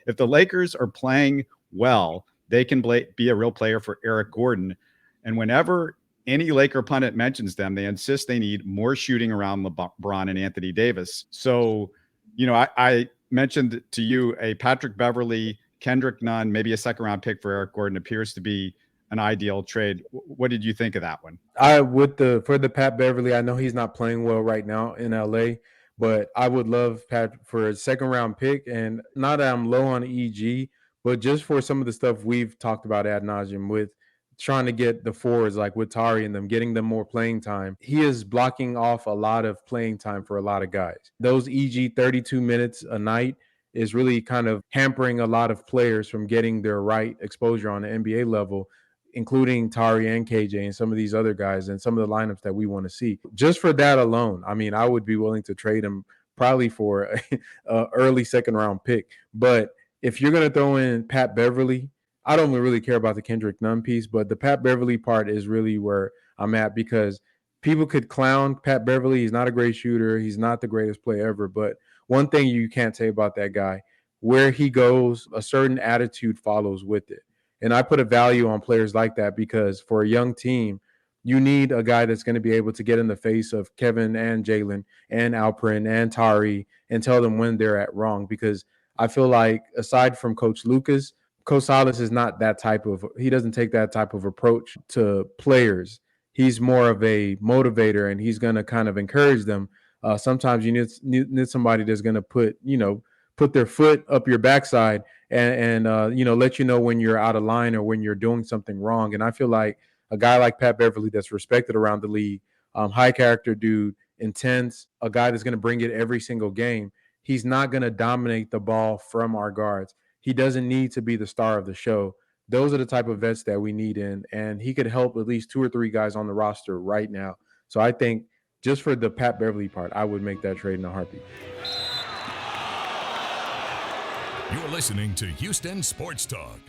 If the Lakers are playing well, they can be a real player for Eric Gordon. And whenever any Laker pundit mentions them, they insist they need more shooting around LeBron and Anthony Davis. So, I mentioned to you a Patrick Beverley, Kendrick Nunn, maybe a second round pick for Eric Gordon appears to be an ideal trade. What did you think of that one? For the Pat Beverley, I know he's not playing well right now in LA, but I would love Pat for a second round pick. And not that I'm low on EG, but just for some of the stuff we've talked about ad nauseum with trying to get the fours like with Tari and them, getting them more playing time. He is blocking off a lot of playing time for a lot of guys. Those EG 32 minutes a night is really kind of hampering a lot of players from getting their right exposure on the NBA level, including Tari and KJ and some of these other guys and some of the lineups that we want to see. Just for that alone, I mean, I would be willing to trade him probably for a early second round pick. But if you're going to throw in Pat Beverley, I don't really care about the Kendrick Nunn piece, but the Pat Beverley part is really where I'm at, because people could clown Pat Beverley. He's not a great shooter. He's not the greatest player ever. But one thing you can't say about that guy, where he goes, a certain attitude follows with it. And I put a value on players like that, because for a young team, you need a guy that's going to be able to get in the face of Kevin and Jalen and Alperen and Tari and tell them when they're at wrong. Because I feel like aside from Coach Lucas, Coach Silas is not that type of, he doesn't take that type of approach to players. He's more of a motivator, and he's going to kind of encourage them. Sometimes you need somebody that's going to put their foot up your backside and let you know when you're out of line or when you're doing something wrong. And I feel like a guy like Pat Beverley that's respected around the league, high character dude, intense, a guy that's going to bring it every single game. He's not going to dominate the ball from our guards. He doesn't need to be the star of the show. Those are the type of vets that we need in, and he could help at least 2 or 3 guys on the roster right now. So I think just for the Pat Beverley part, I would make that trade in a heartbeat. You're listening to Houston Sports Talk.